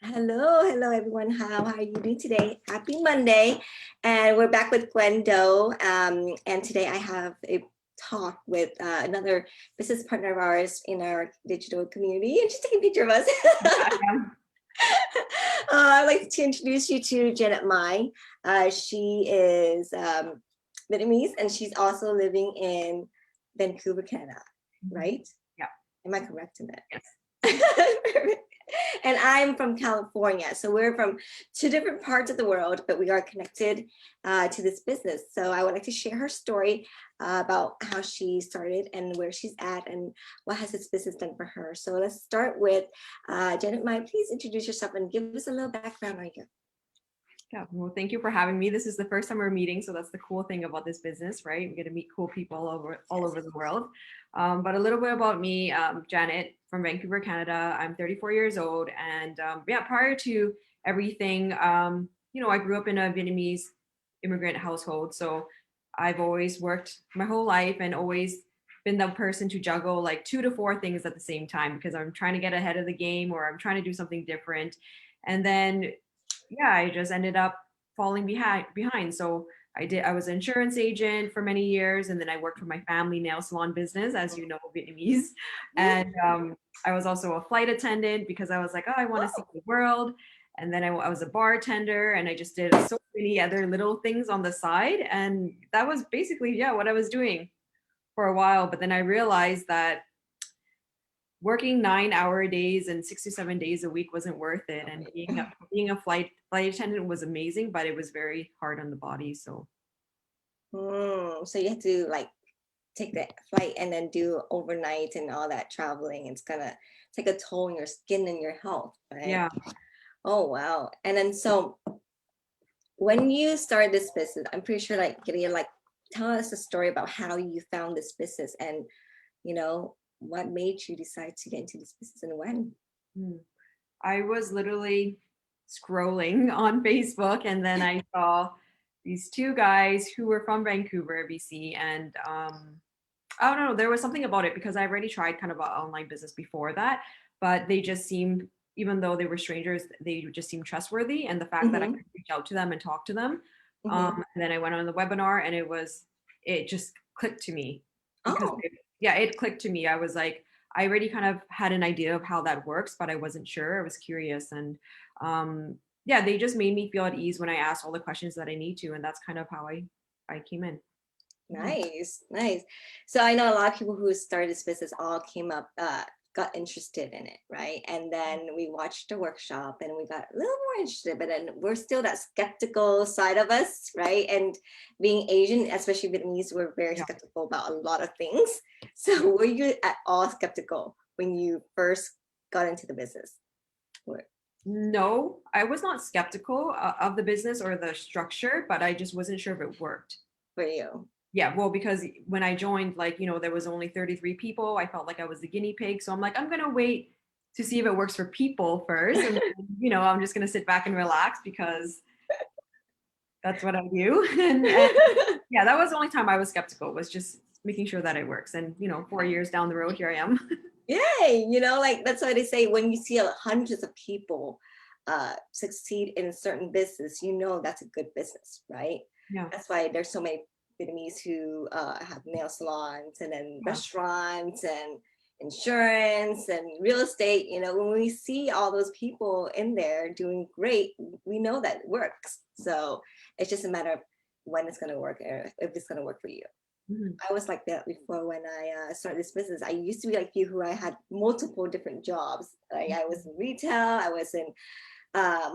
Hello everyone. How are you doing today? Happy Monday, and we're back with Gwendo. And today I have a talk with another business partner of ours in our digital community, and she's taking a picture of us. I'd like to introduce you to Janet Mai. She is Vietnamese, and she's also living in Vancouver, Canada. Right? Yeah. Am I correct in that? Yes. And I'm from California. So we're from two different parts of the world, but we are connected to this business. So I would like to share her story about how she started and where she's at and what has this business done for her. So let's start with Janet Mai. Please introduce yourself and give us a little background on you. Yeah, well, thank you for having me. This is the first time we're meeting, so that's the cool thing about this business, right? We get to meet cool people all over the world. But a little bit about me, Janet from Vancouver, Canada. I'm 34 years old, and prior to everything, I grew up in a Vietnamese immigrant household, so I've always worked my whole life and always been the person to juggle like 2 to 4 things at the same time because I'm trying to get ahead of the game or I'm trying to do something different. And then I just ended up falling behind. So I was an insurance agent for many years, and then I worked for my family nail salon business, as you know, Vietnamese. And I was also a flight attendant because I was like, oh, I want to see the world. And then I was a bartender, and I just did so many other little things on the side. And that was basically, what I was doing for a while. But then I realized that working 9-hour days and 6 to 7 days a week wasn't worth it. And being a flight attendant was amazing, but it was very hard on the body. So So you have to like take the flight and then do overnight and all that traveling. It's gonna take a toll on your skin and your health, right? yeah. Oh wow. And then so when you started this business, I'm pretty sure like tell us a story about how you found this business and what made you decide to get into this business and when. I was literally scrolling on Facebook, and then I saw these two guys who were from Vancouver, BC, and I don't know, there was something about it because I already tried kind of an online business before that, but they just seemed, even though they were strangers, they just seemed trustworthy. And the fact that I could reach out to them and talk to them. And then I went on the webinar, and it just clicked to me because it clicked to me. I was like, I already kind of had an idea of how that works, but I wasn't sure. I was curious. And they just made me feel at ease when I asked all the questions that I need to. And that's kind of how I came in. Nice. So I know a lot of people who started this business all came up, got interested in it, right? And then we watched a workshop and we got a little more interested, but then we're still that skeptical side of us, right? And being Asian, especially Vietnamese, we're very skeptical about a lot of things. So were you at all skeptical when you first got into the business? No, I was not skeptical of the business or the structure, but I just wasn't sure if it worked. For you? Yeah, well, because when I joined, there was only 33 people. I felt like I was the guinea pig. So I'm like, I'm going to wait to see if it works for people first. And, I'm just going to sit back and relax because that's what I do. And that was the only time I was skeptical, was just making sure that it works. And, 4 years down the road, here I am. Yay, that's why they say when you see hundreds of people succeed in a certain business, that's a good business, right? Yeah. That's why there's so many Vietnamese who have nail salons and then restaurants and insurance and real estate. When we see all those people in there doing great, we know that it works. So it's just a matter of when it's going to work, or if it's going to work for you. I was like that before when I started this business. I used to be like you, who I had multiple different jobs. Like I was in retail, I was in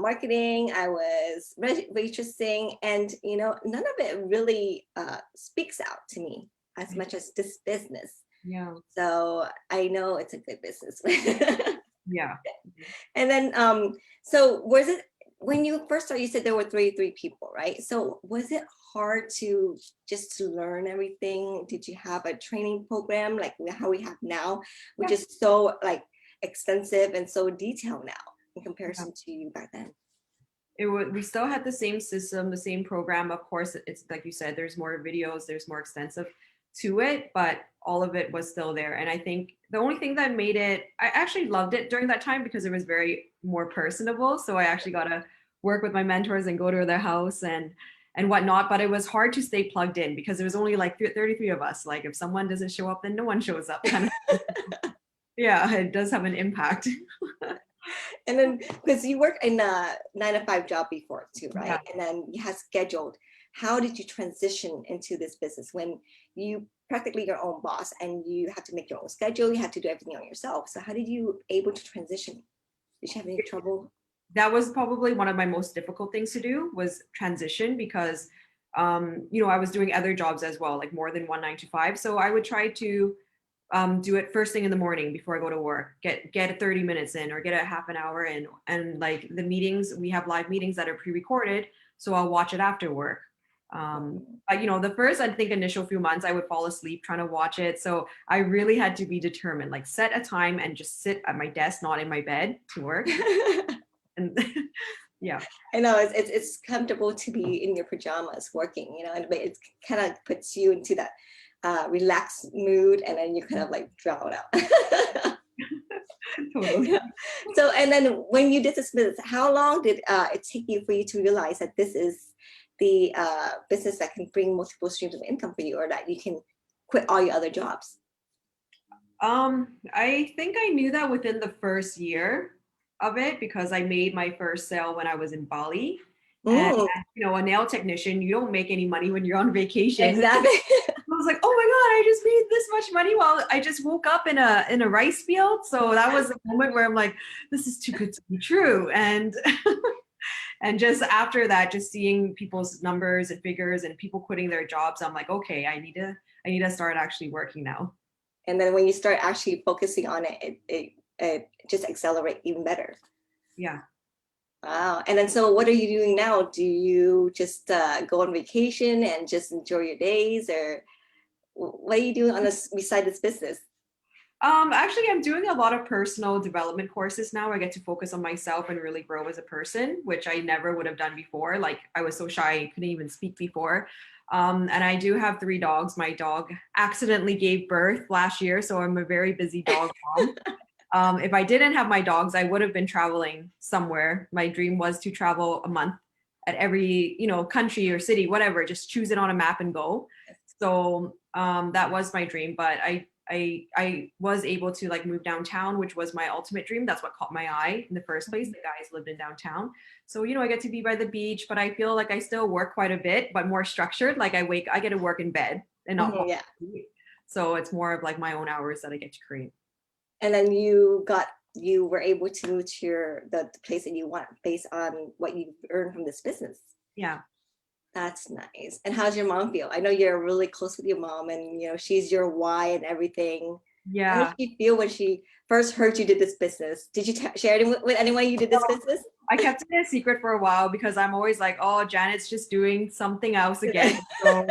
marketing, I was waitressing, and none of it really speaks out to me as much as this business. Yeah. So I know it's a good business. Yeah. And then so was it, when you first started, you said there were 33 people, right? So was it hard to learn everything? Did you have a training program like how we have now, which is so like extensive and so detailed now in comparison to you back then? We still had the same system, the same program. Of course, it's like you said, there's more videos, there's more extensive to it, but all of it was still there. And I think the only thing that made it, I actually loved it during that time because it was very more personable. So I actually got to work with my mentors and go to their house and whatnot. But it was hard to stay plugged in because there was only like 33 of us. Like if someone doesn't show up, then no one shows up. Kind of. Yeah, it does have an impact. And then because you worked in a 9 to 5 job before too, right? Yeah. And then you had scheduled. How did you transition into this business when you practically your own boss and you have to make your own schedule, you have to do everything on yourself? So how did you able to transition? Did you have any trouble? That was probably one of my most difficult things to do was transition because I was doing other jobs as well, like more than one 9 to 5. So I would try to do it first thing in the morning before I go to work, get 30 minutes in or get a half an hour in. And like the meetings, we have live meetings that are pre-recorded. So I'll watch it after work. But the first, I think initial few months, I would fall asleep trying to watch it. So I really had to be determined, like set a time and just sit at my desk, not in my bed to work. And yeah. I know it's comfortable to be in your pajamas working, and it kind of puts you into that relaxed mood, and then you kind of like drown out. Totally. Yeah. So, and then when you did this business, how long did it take you for you to realize that this is the business that can bring multiple streams of income for you, or that you can quit all your other jobs? I think I knew that within the first year of it because I made my first sale when I was in Bali. And Mm, a nail technician, you don't make any money when you're on vacation. exactly. I was like, oh my God, I just made this much money while I just woke up in a rice field. So that was the moment where I'm like, this is too good to be true. And and just after that, just seeing people's numbers and figures and people quitting their jobs, I'm like, okay, I need to start actually working now. And then when you start actually focusing on it, it just accelerates even better. Yeah. Wow. And then so what are you doing now? Do you just go on vacation and just enjoy your days, or what are you doing on this beside this business? Actually, I'm doing a lot of personal development courses now. I get to focus on myself and really grow as a person, which I never would have done before. Like I was so shy, I couldn't even speak before. And I do have 3 dogs. My dog accidentally gave birth last year, so I'm a very busy dog mom. If I didn't have my dogs, I would have been traveling somewhere. My dream was to travel a month at every, country or city, whatever, just choose it on a map and go. So that was my dream, but I was able to like move downtown, which was my ultimate dream. That's what caught my eye in the first place. The guys lived in downtown. So, I get to be by the beach, but I feel like I still work quite a bit, but more structured. Like I get to work in bed and not. Mhm, yeah. So it's more of like my own hours that I get to create. And then you were able to move to the place that you want based on what you earned from this business. Yeah. That's nice. And how's your mom feel? I know you're really close with your mom, and she's your why and everything. How did Yeah. she feel when she first heard you did this business? Did you share it with anyone you did this business? I kept it a secret for a while because I'm always like, oh, Janet's just doing something else again. So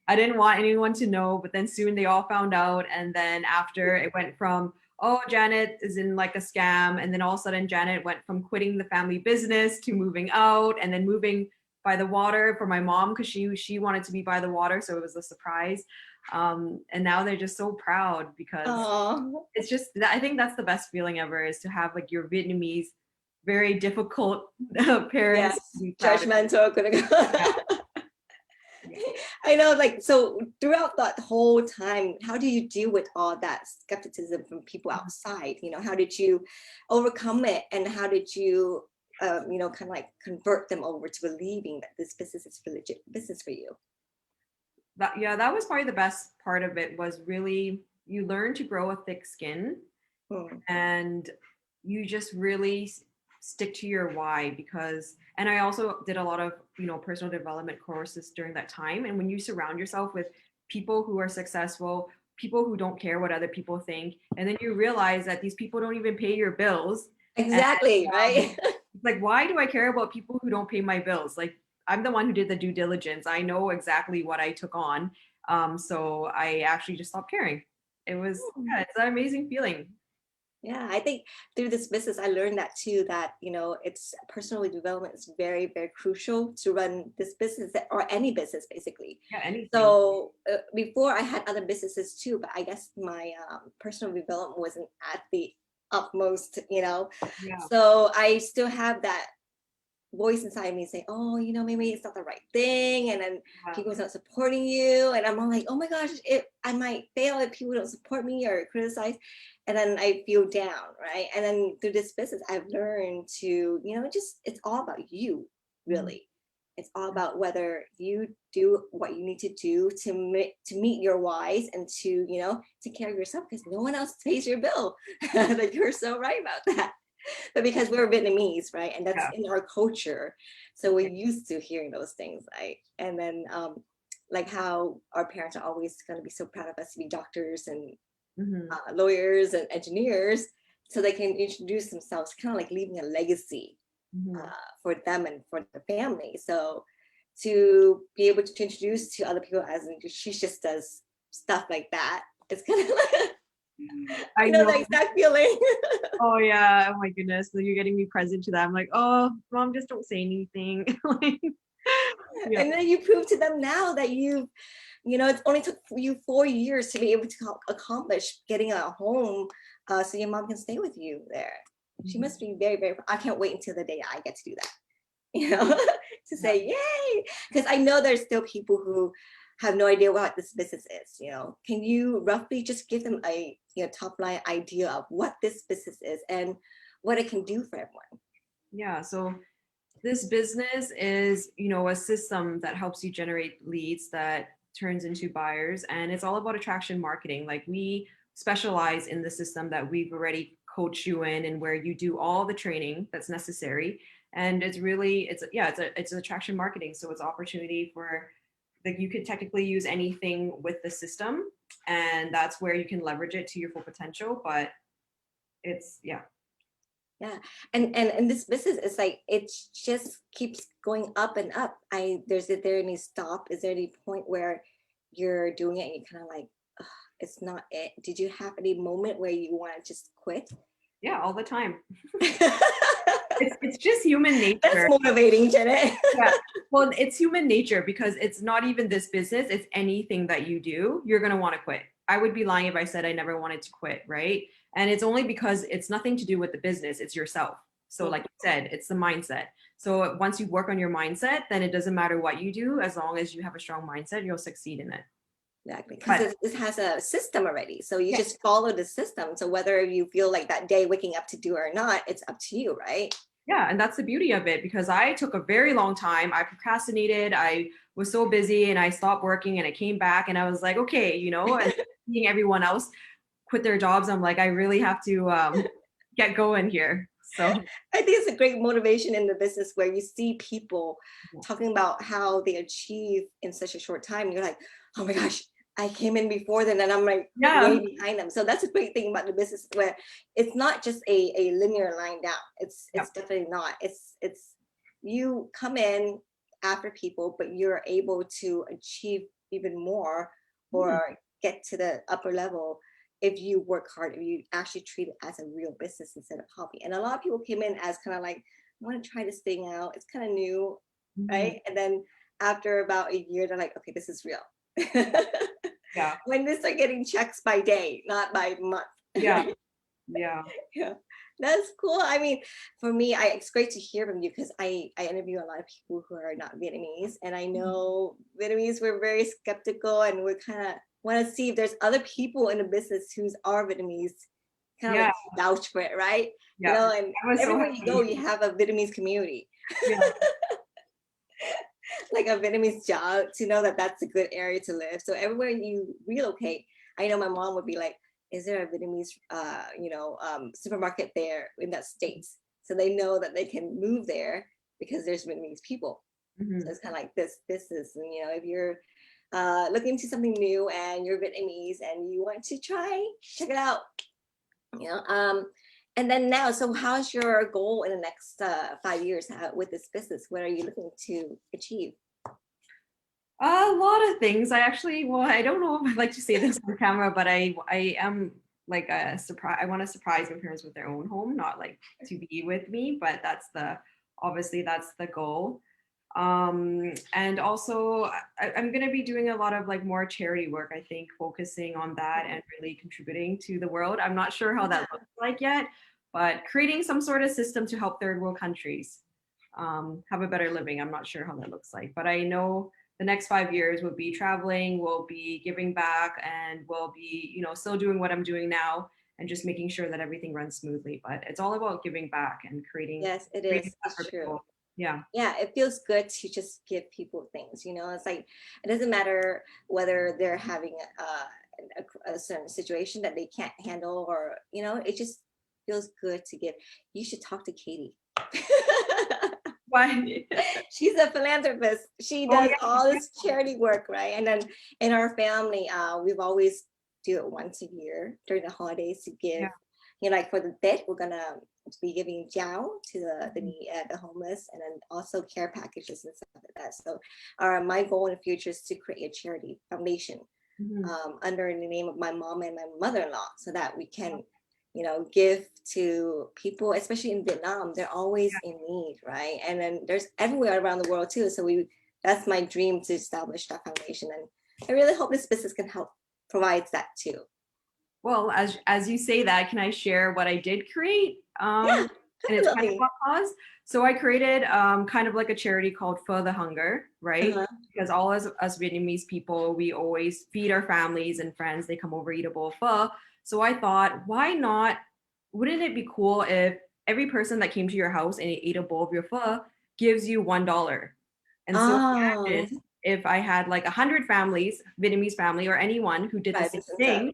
I didn't want anyone to know, but then soon they all found out. And then after it went from, oh, Janet is in like a scam. And then all of a sudden Janet went from quitting the family business to moving out and then moving by the water for my mom because she wanted to be by the water. So it was a surprise. And now they're just so proud because Oh, it's just, I think that's the best feeling ever is to have like your Vietnamese, very difficult parents yes. to be proud of. Judgmental. Yeah. I know, like, so throughout that whole time, how do you deal with all that skepticism from people outside? How did you overcome it, and how did you, kind of like convert them over to believing that this business is a legit business for you? That was probably the best part of it was really you learn to grow a thick skin Mm, and you just really stick to your why because and I also did a lot of personal development courses during that time and when you surround yourself with people who are successful, people who don't care what other people think, and then you realize that these people don't even pay your bills. And exactly, right? it's like, why do I care about people who don't pay my bills? Like, I'm the one who did the due diligence. I know exactly what I took on. So I actually just stopped caring. It was, yeah, it's an amazing feeling. Yeah, I think through this business, I learned that too, that, it's personal development is very, very crucial to run this business or any business basically. Yeah, anything. So before I had other businesses too, but I guess my personal development wasn't at the utmost. Yeah. So I still have that voice inside me saying, oh, maybe it's not the right thing. And then Yeah. people's not supporting you. And I'm all like, oh my gosh, I might fail if people don't support me or criticize. And then I feel down, right? And then through this business, I've learned to, it's all about you, Mhm. really. It's all about whether you do what you need to do to meet your whys and to, take care of yourself because no one else pays your bill. Like you're so right about that. But because we're Vietnamese, right? And that's Yeah. in our culture. So we're Yeah. used to hearing those things, right? And then like how our parents are always going to be so proud of us to be doctors and Hmm. lawyers and engineers so they can introduce themselves, kind of like leaving a legacy Hmm. for them and for the family. So to be able to introduce to other people as she just does stuff like that, it's kind of like, I I know know. the exact feeling. Oh yeah. Oh my goodness. So you're getting me present to that. I'm like, oh, mom, just don't say anything. Like, yeah. And then you prove to them now that it's only took you 4 years to be able to accomplish getting a home so your mom can stay with you there. She Mhm. must be very, very, I can't wait until the day I get to do that, you know, to Yeah. say, yay. Because I know there's still people who have no idea what this business is. Can you roughly just give them a top line idea of what this business is and what it can do for everyone? Yeah. So this business is, a system that helps you generate leads that turns into buyers. And it's all about attraction marketing. Like we specialize in the system that we've already coached you in and where you do all the training that's necessary. And it's really, it's an attraction marketing. So it's opportunity for like you could technically use anything with the system and that's where you can leverage it to your full potential. But it's, yeah. Yeah. And this business is like it just keeps going up and up. Is there any stop? Is there any point where you're doing it and you're kind of like, "Ugh, it's not it? Did you have any moment where you want to just quit?" Yeah, all the time. That's It's just human nature. motivating, Janet. Yeah. Well, it's human nature because it's not even this business, it's anything that you do, you're going to want to quit. I would be lying if I said I never wanted to quit, right? And it's only because it's nothing to do with the business, it's yourself. So, like you said, it's the mindset. So, once you work on your mindset, then it doesn't matter what you do, as long as you have a strong mindset, you'll succeed in it. Exactly, because But this has a system already. So you yeah, just follow the system. So whether you feel like that day waking up to do it or not, it's up to you, right? yeah, and that's the beauty of it because I took a very long time. I procrastinated. I was so busy and I stopped working and I came back and I was like, okay, and seeing everyone else quit their jobs, I'm like, I really have to get going here. So I think it's a great motivation in the business where you see people talking about how they achieve in such a short time. You're like, oh my gosh, I came in before then and I'm like way yeah, behind them. So that's a great thing about the business where it's not just a linear line down. yeah, It's definitely not. It's you come in after people, but you're able to achieve even more mhm, or get to the upper level if you work hard, if you actually treat it as a real business instead of hobby. And a lot of people came in as kind of like, I want to try this thing out. It's kind of new, mhm, right? And then after about a year, they're like, okay, this is real. yeah, When they start getting checks by day, not by month. yeah, yeah. Yeah, that's cool. I mean, for me, it's great to hear from you because I interview a lot of people who are not Vietnamese, and I Mhm. know Vietnamese we're very skeptical, and we kind of want to see if there's other people in the business who's are Vietnamese, kind of Yeah, like vouch for it, right? yeah. And I was so everywhere you go, happy. you have a Vietnamese community, Yeah, like a Vietnamese job to know that that's a good area to live. So everywhere you relocate, I know my mom would be like, "Is there a Vietnamese, supermarket there in that state?" So they know that they can move there because there's Vietnamese people. So mhm. it's kind of like this. This is if you're looking into something new and you're Vietnamese and you want to try, check it out. You know, um, and then now, so how's your goal in the next 5 years with this business? What are you looking to achieve? A lot of things. I actually, well, I don't know if I'd like to say this on camera, but I am like a surprise. I want to surprise my parents with their own home, not like to be with me, but obviously that's the goal. And also I'm going to be doing a lot of like more charity work, I think, focusing on that and really contributing to the world. I'm not sure how that looks like yet, but creating some sort of system to help third world countries have a better living. I'm not sure how that looks like, but I know the next 5 years will be traveling, will be giving back, and will be, still doing what I'm doing now and just making sure that everything runs smoothly. But it's all about giving back and Yes, it creating is. that It's for true. people. Yeah. Yeah, it feels good to just give people things, it's like it doesn't matter whether they're having a certain situation that they can't handle, or it just feels good to give. You should talk to Katie. Why? She's a philanthropist. She Oh does yeah. all this charity work, right? And then in our family, we've always do it once a year during the holidays to give. Yeah. Like for the Tet, we're gonna be giving jiao to the homeless, and then also care packages and stuff like that. So, my goal in the future is to create a charity foundation Mhm. under the name of my mom and my mother-in-law, so that we can, give to people, especially in Vietnam. They're always in need, right? And then there's everywhere around the world too. So that's my dream, to establish that foundation, and I really hope this business can help provides that too. Well, as you say that, can I share what I did create? Yeah, And it's kind of definitely. about cause. So I created kind of like a charity called For the Hunger, right? Uh-huh. Because all us Vietnamese people, we always feed our families and friends. They come over, eat a bowl of pho. So I thought, why not? Wouldn't it be cool if every person that came to your house and ate a bowl of your pho gives you $1? And so Oh, imagine if I had like 100 families, Vietnamese family, or anyone who did the right, same this and stuff. thing,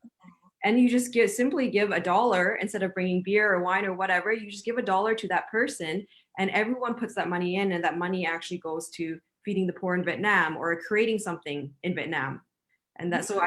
and you just simply give $1 instead of bringing beer or wine or whatever. You just give $1 to that person, and everyone puts that money in, and that money actually goes to feeding the poor in Vietnam or creating something in Vietnam. And that, so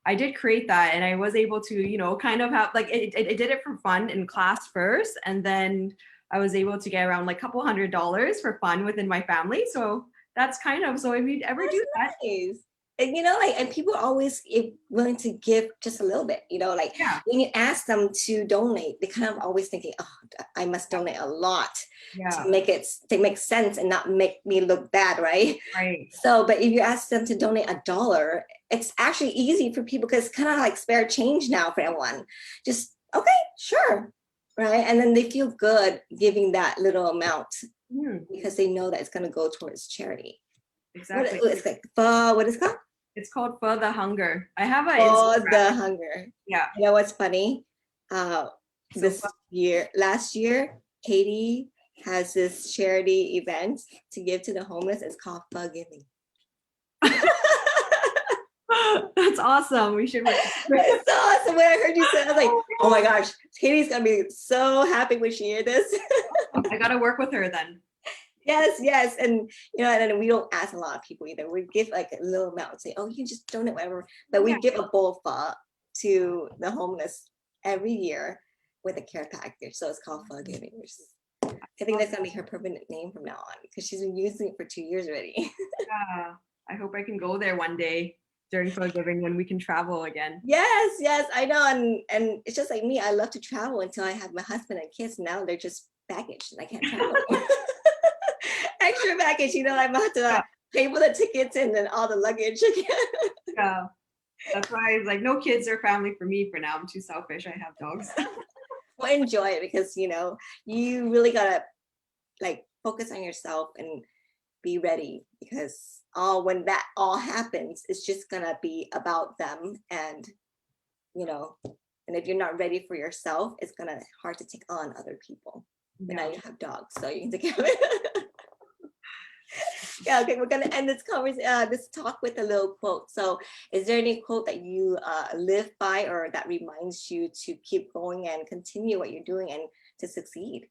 I did create that, and I was able to, kind of have like I did it for fun in class first, and then I was able to get around like a couple $100s for fun within my family. So that's kind of, so if you ever That's do that, nice. And like, and people are always willing to give just a little bit, like yeah, when you ask them to donate, they kind of always thinking, oh, I must donate a lot yeah, to make sense and not make me look bad, right? right. So, but if you ask them to donate $1, it's actually easy for people, because it's kind of like spare change now for everyone. Just, okay, sure, right? And then they feel good giving that little amount, Hmm, because they know that it's going to go towards charity. exactly. It's like, what is it called? It's called For the Hunger. I have an For Instagram. the hunger. Yeah. You know what's funny? Uh, So last year, Katie has this charity event to give to the homeless. It's called Forgiving. that's awesome. We should. It's so awesome. When I heard you say, I was like, oh my gosh, Katie's gonna be so happy when she hears this. I gotta work with her then. Yes, yes. And and then we don't ask a lot of people either. We give like a little amount and say, oh, you can just donate whatever. But we Yeah. give a bowl of pho to the homeless every year with a care package. So it's called Pho Giving, which is, I think that's gonna be her permanent name from now on, because she's been using it for 2 years already. Yeah. I hope I can go there one day during Thanksgiving when we can travel again. Yes, yes, I know. And it's just like me. I love to travel until I have my husband and kids. Now they're just baggage, and I can't travel. Extra baggage, I'm about to Yeah. pay for the tickets and then all the luggage again. Yeah. That's why I was like, no kids or family for me for now. I'm too selfish. I have dogs. Well, enjoy it, because you really gotta like focus on yourself and be ready, because when that all happens, it's just gonna be about them, and you know and if you're not ready for yourself, it's gonna hard to take on other people. But now Yeah. you have dogs, so you can take care of it. Yeah, okay, we're gonna end this talk with a little quote. So is there any quote that you live by, or that reminds you to keep going and continue what you're doing and to succeed?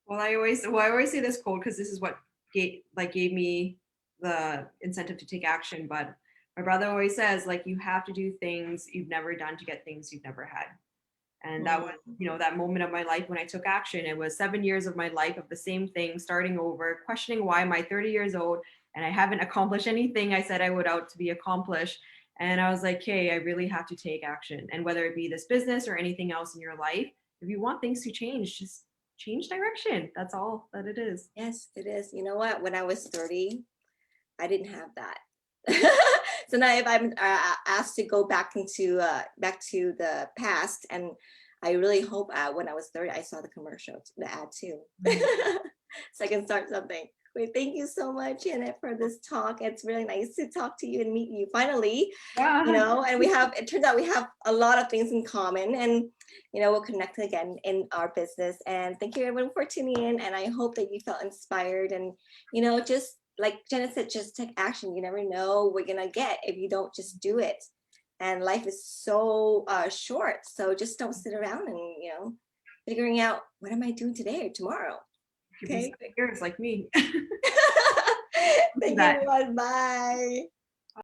Well, I always say this quote because this is what gave me the incentive to take action. But my brother always says, like, you have to do things you've never done to get things you've never had. And that was, that moment of my life when I took action. It was 7 years of my life of the same thing, starting over, questioning why am I 30 years old and I haven't accomplished anything I said I would out to be accomplished. And I was like, hey, I really have to take action. And whether it be this business or anything else in your life, if you want things to change, just change direction. That's all that it is. Yes, it is. You know what? When I was 30, I didn't have that. So now if I'm asked to go back to the past, and I really hope when I was 30, I saw the commercial, the ad too. So I can start something. Wait, thank you so much, Janet, for this talk. It's really nice to talk to you and meet you finally, you Yeah. know, and it turns out we have a lot of things in common, and, you know, we'll connect again in our business. And thank you everyone for tuning in. And I hope that you felt inspired, and, you know, just like Janet said, just take action. You never know what you're gonna get if you don't just do it. And life is so short. So just don't sit around and, you know, figuring out, what am I doing today or tomorrow? Could be Okay. some years like me. Thank you, That everyone. Bye.